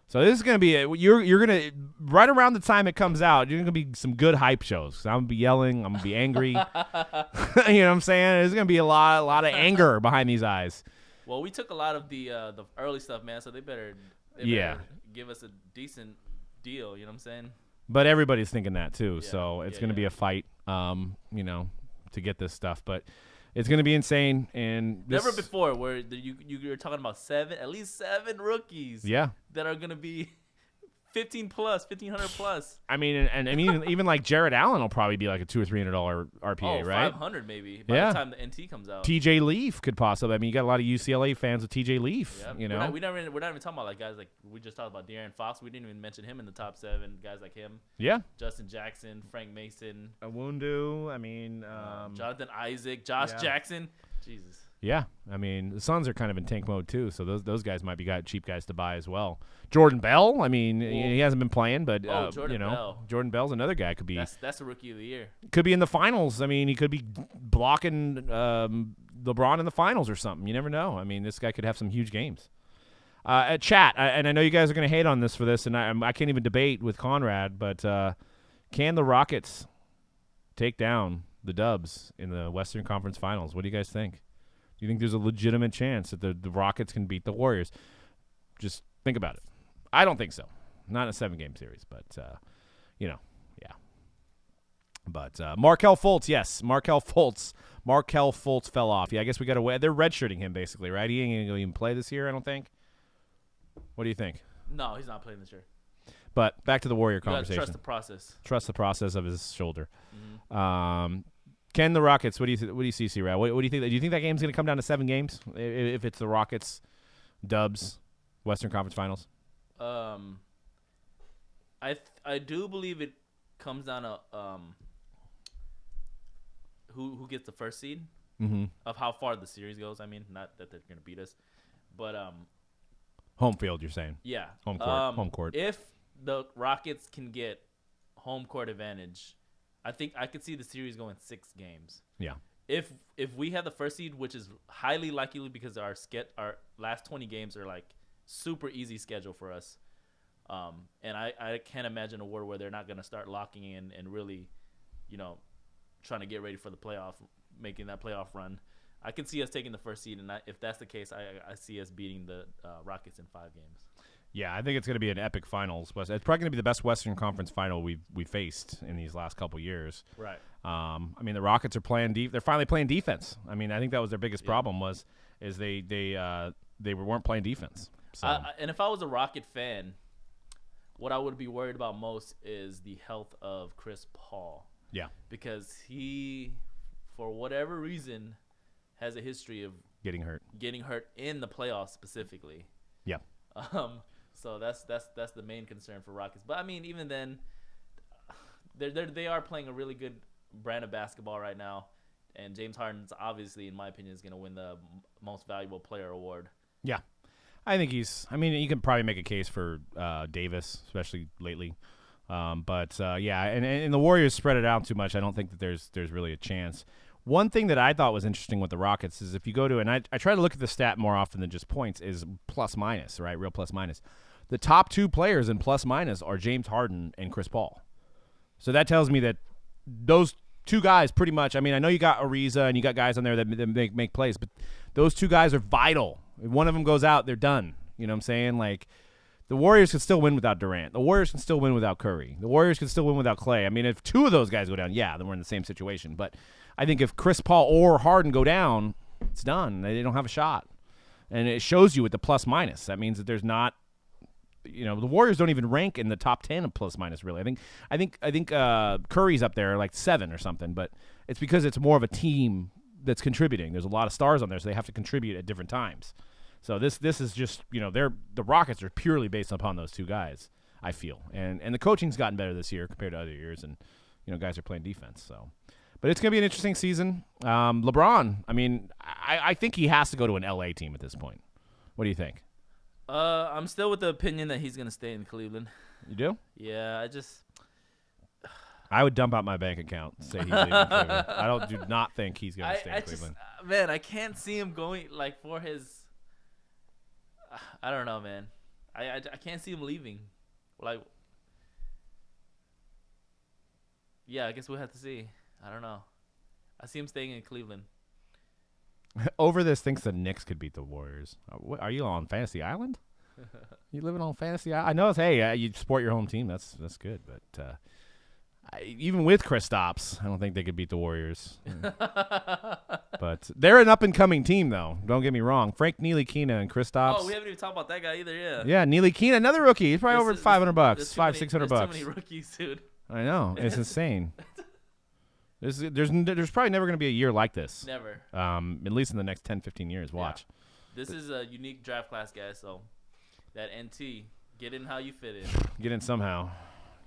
So this is going to be you're going to, right around the time it comes out, you're going to be some good hype shows. I'm going to be yelling. I'm going to be angry. You know what I'm saying? There's going to be a lot of anger behind these eyes. Well, we took a lot of the early stuff, man, so they better give us a decent deal, you know what I'm saying? But everybody's thinking that too. Yeah. So it's going to be a fight, to get this stuff. But it's going to be insane. And never before where you're talking about at least 7 rookies. Yeah. That are going to be 1,500 plus. I mean, and I mean, even like Jared Allen will probably be like a $200 or $300 RPA, right? 500 maybe by the time the NT comes out. TJ Leaf could possibly. I mean, you got a lot of UCLA fans with TJ Leaf. Yep. We're not even talking about like guys like we just talked about De'Aaron Fox. We didn't even mention him in the top 7. Guys like him. Yeah. Justin Jackson, Frank Mason, Awundu. I mean, Jonathan Isaac, Josh Jackson. Jesus. Yeah, I mean, the Suns are kind of in tank mode too, so those guys might be cheap guys to buy as well. Jordan Bell, I mean, he hasn't been playing, but Bell. Jordan Bell's another guy could be. That's a rookie of the year. Could be in the finals. I mean, he could be blocking LeBron in the finals or something. You never know. I mean, this guy could have some huge games. At chat, and I know you guys are going to hate on this for this, and I can't even debate with Conrad, but can the Rockets take down the Dubs in the Western Conference Finals. What do you guys think? Do you think there's a legitimate chance that the Rockets can beat the Warriors? Just think about it. I don't think so. Not in a 7-game series, but, yeah. But Markelle Fultz, yes. Markelle Fultz fell off. Yeah, I guess we got to wait. They're redshirting him, basically, right? He ain't going to even play this year, I don't think. What do you think? No, he's not playing this year. But back to the Warrior You conversation. trust the process. Trust the process of his shoulder. Mm-hmm. Can the Rockets? What do you see, C-Rad? What do you think? Do you think that game's going to come down to 7 games if it's the Rockets, Dubs, Western Conference Finals? I do believe it comes down to who gets the first seed of how far the series goes. I mean, not that they're going to beat us, but home field. You're saying? Yeah, home court. Home court. If the Rockets can get home court advantage, I think I could see the series going 6 games. Yeah. If we have the first seed, which is highly likely because our last 20 games are like super easy schedule for us, and I can't imagine a world where they're not going to start locking in and really, trying to get ready for the playoff, making that playoff run. I can see us taking the first seed, and if that's the case, I see us beating the Rockets in 5 games. Yeah, I think it's going to be an epic finals. It's probably going to be the best Western Conference final we've faced in these last couple years. Right. I mean, the Rockets are playing they're finally playing defense. I mean, I think that was their biggest problem is they weren't playing defense. So. And if I was a Rocket fan, what I would be worried about most is the health of Chris Paul. Yeah. Because he, for whatever reason, has a history of getting hurt in the playoffs specifically. Yeah. So that's the main concern for Rockets. But I mean, even then, they are playing a really good brand of basketball right now, and James Harden's obviously, in my opinion, is going to win the Most Valuable Player award. Yeah, I think he's. I mean, you can probably make a case for Davis, especially lately. Yeah, and the Warriors spread it out too much. I don't think that there's really a chance. One thing that I thought was interesting with the Rockets is if you go to, and I try to look at the stat more often than just points, is plus minus, right? Real plus minus. The top 2 players in plus minus are James Harden and Chris Paul. So that tells me that those 2 guys pretty much, I mean, I know you got Ariza and you got guys on there that make plays, but those 2 guys are vital. If one of them goes out, they're done. You know what I'm saying? Like, the Warriors can still win without Durant. The Warriors can still win without Curry. The Warriors can still win without Clay. I mean, if 2 of those guys go down, yeah, then we're in the same situation. But I think if Chris Paul or Harden go down, it's done. They don't have a shot. And it shows you with the plus minus. That means that there's not, the Warriors don't even rank in the top 10 of plus minus, really. I think Curry's up there like 7 or something, but it's because it's more of a team that's contributing. There's a lot of stars on there, so they have to contribute at different times. So this is just, the Rockets are purely based upon those 2 guys, I feel. And the coaching's gotten better this year compared to other years, and, guys are playing defense. So, but it's going to be an interesting season. LeBron, I mean, I think he has to go to an LA team at this point. What do you think? I'm still with the opinion that he's going to stay in Cleveland. You do? Yeah, I would dump out my bank account and say he's leaving Cleveland. I do not think he's going to stay in Cleveland. Man, I can't see him going, like, for his – I don't know, man. I can't see him leaving. Like, yeah, I guess we'll have to see. I don't know. I see him staying in Cleveland. Over this thinks the Knicks could beat the Warriors. Are you on Fantasy Island? You living on Fantasy Island? I know you support your home team. That's good, but even with Kristaps, I don't think they could beat the Warriors. But they're an up-and-coming team, though. Don't get me wrong. Frank Ntilikina and Kristaps. Oh, we haven't even talked about that guy either, yeah. Yeah, Ntilikina, another rookie. He's probably over $500, $600. There's too many rookies, dude. I know. It's insane. There's probably never going to be a year like this. Never. At least in the next 10, 15 years. Watch. Yeah. This is a unique draft class, guys, so that NT, get in how you fit in. Get in somehow.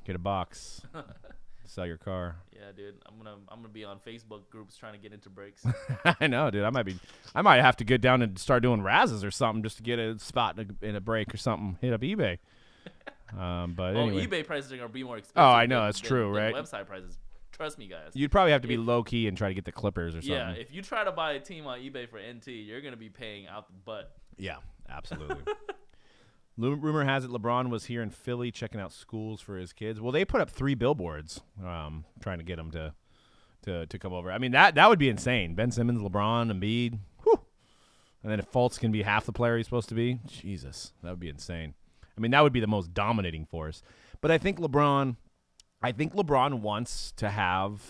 Get a box. Sell your car. Yeah, dude. I'm gonna be on Facebook groups trying to get into breaks. I know, dude. I might have to get down and start doing razzes or something just to get a spot in a break or something. Hit up eBay. But anyway. eBay prices are gonna be more expensive. Oh, I know. That's true, right? Website prices. Trust me, guys. You'd probably have to be low key and try to get the Clippers or something. Yeah, if you try to buy a team on eBay for NT, you're gonna be paying out the butt. Yeah, absolutely. Rumor has it LeBron was here in Philly checking out schools for his kids. Well, they put up 3 billboards trying to get him to to come over. I mean, that would be insane. Ben Simmons, LeBron, Embiid. Whew. And then if Fultz can be half the player he's supposed to be, Jesus, that would be insane. I mean, that would be the most dominating force. But I think LeBron wants to have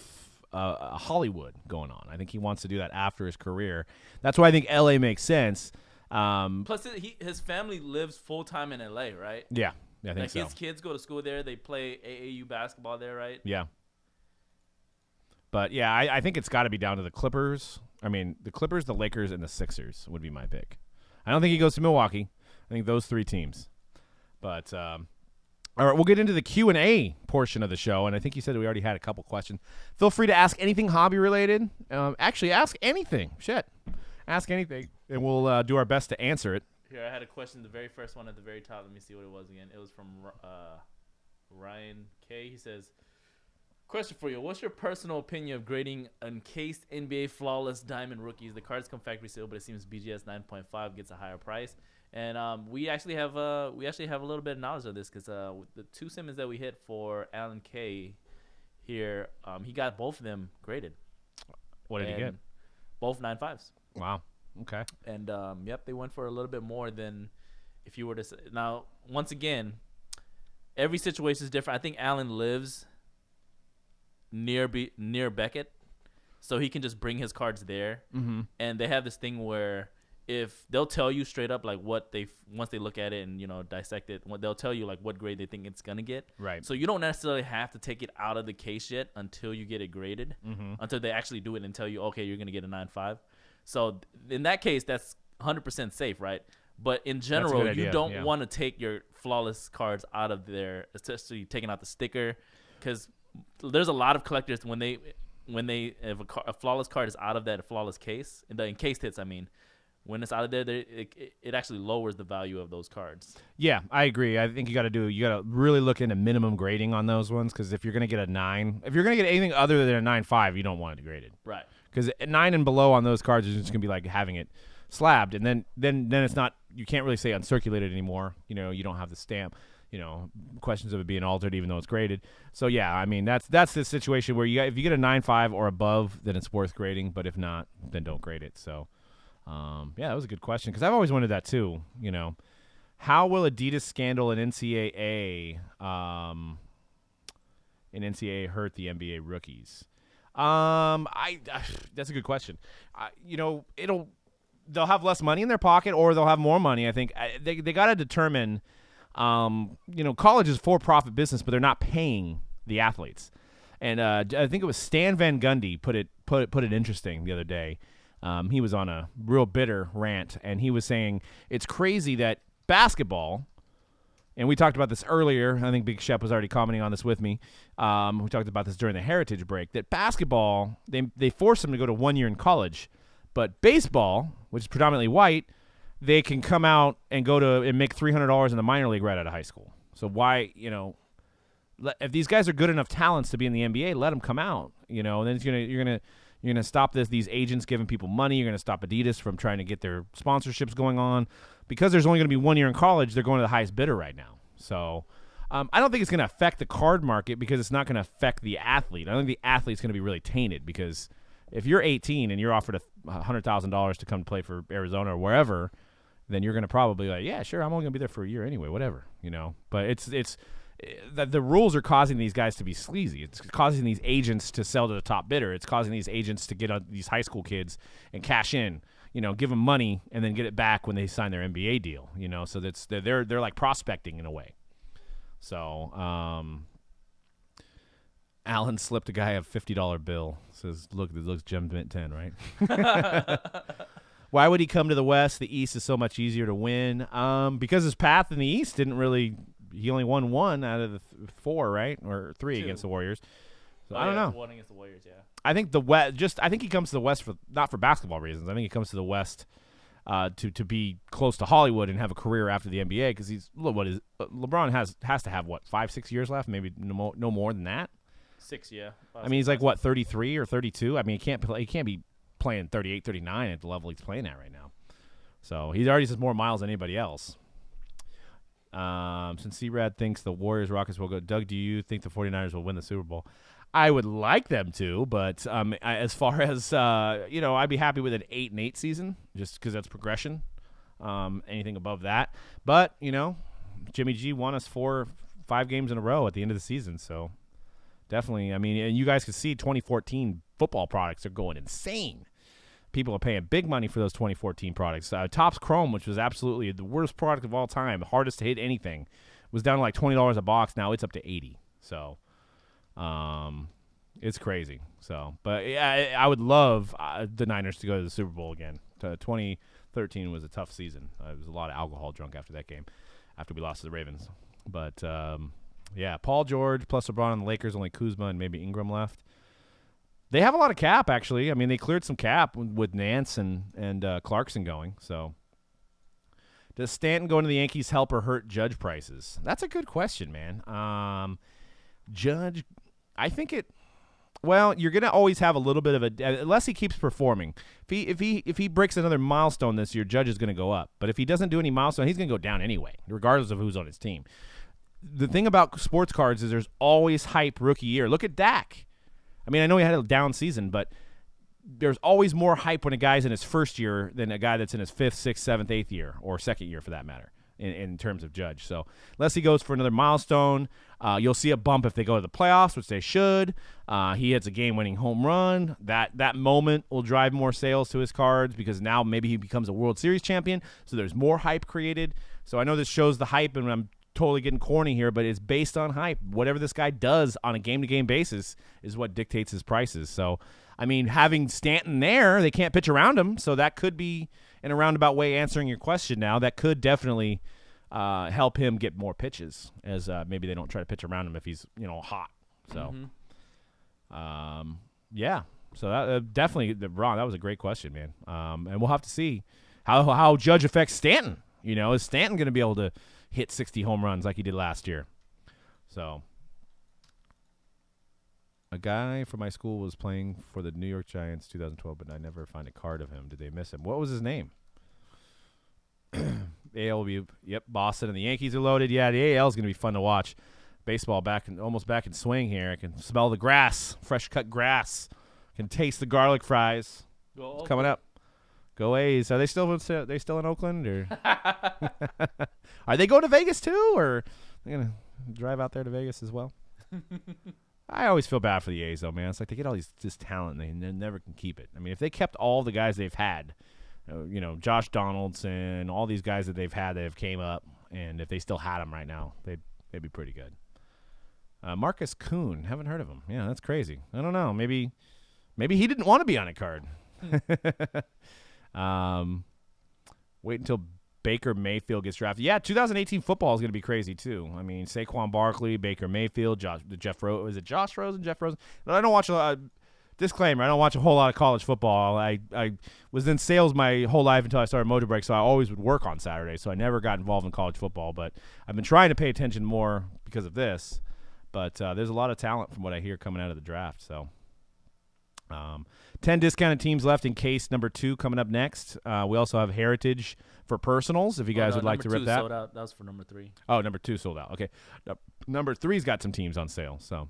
a Hollywood going on. I think he wants to do that after his career. That's why I think LA makes sense. Plus, his family lives full time in LA, right? Yeah, I think like so. His kids go to school there. They play AAU basketball there, right? Yeah. But, yeah, I think it's got to be down to the Clippers. I mean, the Clippers, the Lakers, and the Sixers would be my pick. I don't think he goes to Milwaukee. I think those three teams. But, all right, we'll get into the Q&A portion of the show, and I think you said we already had a couple questions. Feel free to ask anything hobby-related. Actually, ask anything. Shit. Ask anything, and we'll do our best to answer it. Here, I had a question, the very first one at the very top. Let me see what it was again. It was from Ryan K. He says, question for you. What's your personal opinion of grading encased NBA flawless diamond rookies? The cards come factory sealed, but it seems BGS 9.5 gets a higher price. And we actually have a little bit of knowledge of this because the two Simmons that we hit for Alan K here, he got both of them graded. What did he get? Both 9.5s. Wow. Okay. And yep, they went for a little bit more than if you were to say. Now, once again, every situation is different. I think Alan lives near Beckett, so he can just bring his cards there. Mm-hmm. And they have this thing where if they'll tell you straight up like what once they look at it and dissect it, they'll tell you like what grade they think it's gonna get. Right. So you don't necessarily have to take it out of the case yet until you get it graded, until they actually do it and tell you, okay, you're gonna get a 9.5. So in that case, that's 100% safe, right? But in general, you don't want to take your flawless cards out of there, especially taking out the sticker, because there's a lot of collectors when if a flawless card is out of that flawless case, the encased hits, I mean, when it's out of there, it actually lowers the value of those cards. Yeah, I agree. I think you got to really look into minimum grading on those ones, because if you're gonna get a 9, if you're gonna get anything other than a 9.5, you don't want it graded. Right. Because 9 and below on those cards is just gonna be like having it slabbed, and then it's not. You can't really say uncirculated anymore. You don't have the stamp. Questions of it being altered, even though it's graded. So yeah, I mean that's the situation where if you get a 9.5 or above, then it's worth grading. But if not, then don't grade it. So. Yeah, that was a good question because I've always wondered that too. How will Adidas scandal in NCAA hurt the NBA rookies? That's a good question. They'll have less money in their pocket or they'll have more money. I think they got to determine. College is for-profit business, but they're not paying the athletes. And I think it was Stan Van Gundy put it interesting the other day. He was on a real bitter rant, and he was saying it's crazy that basketball, and we talked about this earlier. I think Big Shep was already commenting on this with me. We talked about this during the Heritage break, that basketball, they force them to go to 1 year in college. But baseball, which is predominantly white, they can come out and and make $300 in the minor league right out of high school. So why, if these guys are good enough talents to be in the NBA, let them come out, and then you're going to stop these agents giving people money. You're going to stop Adidas from trying to get their sponsorships going on. Because there's only going to be 1 year in college, they're going to the highest bidder right now. So I don't think it's going to affect the card market because it's not going to affect the athlete. I think the athlete's going to be really tainted because if you're 18 and you're offered $100,000 to come play for Arizona or wherever, then you're going to probably like, yeah, sure, I'm only going to be there for a year anyway, whatever, But it's the rules are causing these guys to be sleazy. It's causing these agents to sell to the top bidder. It's causing these agents to get these high school kids and cash in, give them money and then get it back when they sign their NBA deal, So they're like prospecting in a way. So Alan slipped a guy a $50 bill. Says, look, this looks Gem Mint 10, right? Why would he come to the West? The East is so much easier to win. Because his path in the East didn't really. He only won 1 out of the 4, right, or 3 2 against the Warriors. So I don't know. 1 against the Warriors, yeah. I think the West. I think he comes to the West not for basketball reasons. I think he comes to the West to be close to Hollywood and have a career after the NBA because LeBron has to have 5-6 years left, maybe no more than that. 6, yeah. I mean, he's like 33 or 32. I mean, he can't be playing 38, 39 at the level he's playing at right now. So he already has more miles than anybody else. Since C-Rad thinks the Warriors Rockets will go, Doug, do you think the 49ers will win the Super Bowl? I would like them to, but as far as I'd be happy with an 8-8 season, just because that's progression. Anything above that, but Jimmy G won us 4-5 games in a row at the end of the season, so definitely. I mean, and you guys can see 2014 football products are going insane. People are paying big money for those 2014 products. Topps Chrome, which was absolutely the worst product of all time, hardest to hit anything, was down to like $20 a box. Now it's up to $80. So, it's crazy. So, but yeah, I would love the Niners to go to the Super Bowl again. 2013 was a tough season. There was a lot of alcohol drunk after that game, after we lost to the Ravens. But yeah, Paul George plus LeBron on the Lakers, only Kuzma and maybe Ingram left. They have a lot of cap, actually. I mean, they cleared some cap with Nance and Clarkson going. So, does Stanton going to the Yankees help or hurt Judge prices? That's a good question, man. Judge, I think it. Well, you're gonna always have a little bit of unless he keeps performing. If he breaks another milestone this year, Judge is gonna go up. But if he doesn't do any milestone, he's gonna go down anyway, regardless of who's on his team. The thing about sports cards is there's always hype rookie year. Look at Dak. I mean, I know he had a down season, but there's always more hype when a guy's in his first year than a guy that's in his 5th, 6th, 7th, 8th year, or second year for that matter, in terms of Judge. So unless he goes for another milestone, you'll see a bump if they go to the playoffs, which they should. He hits a game-winning home run. That moment will drive more sales to his cards because now maybe he becomes a World Series champion, so there's more hype created. So I know this shows the hype, and I'm totally getting corny here, but it's based on hype. Whatever this guy does on a game-to-game basis is what dictates his prices. So, I mean, having Stanton there, they can't pitch around him, so that could be, in a roundabout way, answering your question now. That could definitely help him get more pitches, as maybe they don't try to pitch around him if he's, hot. So, yeah. So that definitely, Ron, that was a great question, man. And we'll have to see how Judge affects Stanton. Is Stanton going to be able to hit 60 home runs like he did last year? So, a guy from my school was playing for the New York Giants 2012, but I never find a card of him. Did they miss him? What was his name? AL, yep, Boston and the Yankees are loaded. Yeah, the AL is going to be fun to watch. Baseball almost back in swing here. I can smell the grass, fresh cut grass. Can taste the garlic fries. It's coming up. Go A's. Are they still in Oakland, or are they going to Vegas too, or are they gonna drive out there to Vegas as well? I always feel bad for the A's though, man. It's like they get all this talent and they never can keep it. I mean, if they kept all the guys they've had, Josh Donaldson, all these guys that they've had that have came up, and if they still had them right now, they'd be pretty good. Marcus Kuhn, haven't heard of him. Yeah, that's crazy. I don't know. Maybe he didn't want to be on a card. Wait until Baker Mayfield gets drafted. Yeah, 2018 football is going to be crazy too. I mean, Saquon Barkley, Baker Mayfield, Jeff Rosen. Is it Josh Rosen? Jeff Rosen? But I don't watch a lot. Disclaimer: I don't watch a whole lot of college football. I was in sales my whole life until I started MOJO Break, so I always would work on Saturdays. So I never got involved in college football. But I've been trying to pay attention more because of this. But there's a lot of talent from what I hear coming out of the draft. So. 10 discounted teams left in case number 2 coming up next. We also have Heritage for personals if you guys would like to rip that. Sold out. That was for number 3. Oh, number 2 sold out. Okay. Number 3's got some teams on sale. So,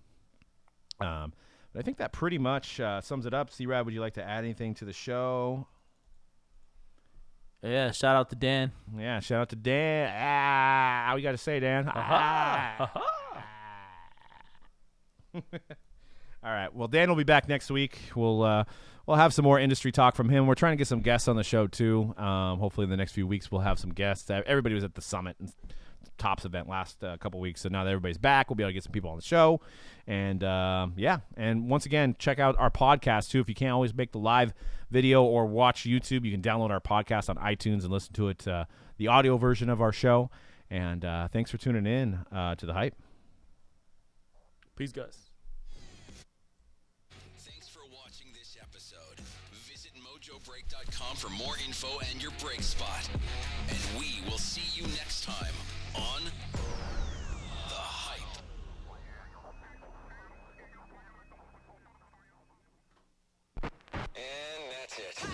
but I think that pretty much sums it up. C-Rad, would you like to add anything to the show? Yeah, shout out to Dan. Yeah, shout out to Dan. What you got to say, Dan? All right. Well, Dan will be back next week. We'll have some more industry talk from him. We're trying to get some guests on the show too. Hopefully, in the next few weeks, we'll have some guests. Everybody was at the Summit and Tops event last couple weeks, so now that everybody's back, we'll be able to get some people on the show. And yeah. And once again, check out our podcast too. If you can't always make the live video or watch YouTube, you can download our podcast on iTunes and listen to it, the audio version of our show. And thanks for tuning in to The Hype. Peace, guys. MojoBreak.com for more info and your break spot. And we will see you next time on The Hype. And that's it.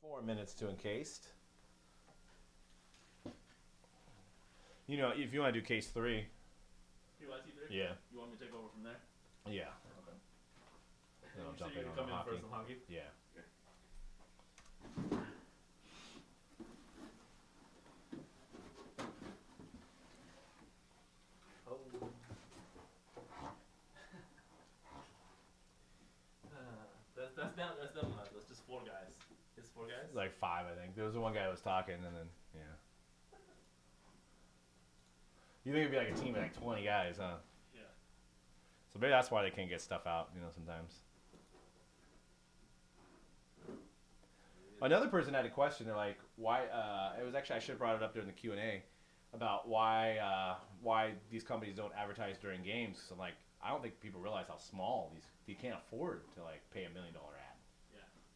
4 minutes to encased. You know, if you want to do case 3. PYT3? Yeah. You want me to take over from there? Yeah. Okay. No, You said jump you in could on come the in hockey. first on hockey? Yeah. Oh. That's them. That's just 4 guys. It's 4 guys? Like 5, I think. There was the one guy who was talking, and then, yeah. You think it'd be like a team of like 20 guys, huh? Yeah. So maybe that's why they can't get stuff out, you know, sometimes. Another person had a question. They're like, "Why?" It was actually I should have brought it up during the Q&A about why these companies don't advertise during games. Because I'm like, I don't think people realize how small they can't afford to like pay $1 million ad.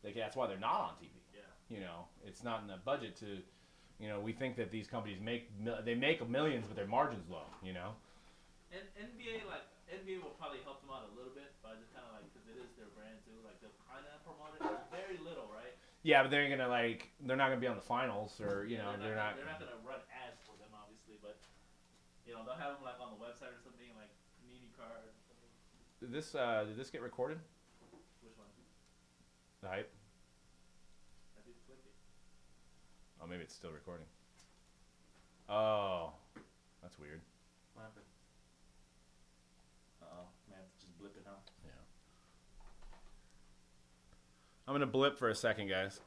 Yeah. That's why they're not on TV. Yeah. You know, it's not in the budget to. You know, we think that these companies make millions, but their margins low. You know. And NBA will probably help them out a little bit, but just kind of like because it is their brand too. Like they'll kind of promote it very little, right? Yeah, but they're not gonna be on the finals, or you know, they're not gonna run ads for them, obviously, but you know they'll have them like on the website or something, like Panini card or something. Did this get recorded? Which one? The hype? I did click it. Oh, maybe it's still recording. Oh, that's weird. What happened? Man, it's just blipping out. Yeah. I'm gonna blip for a second, guys.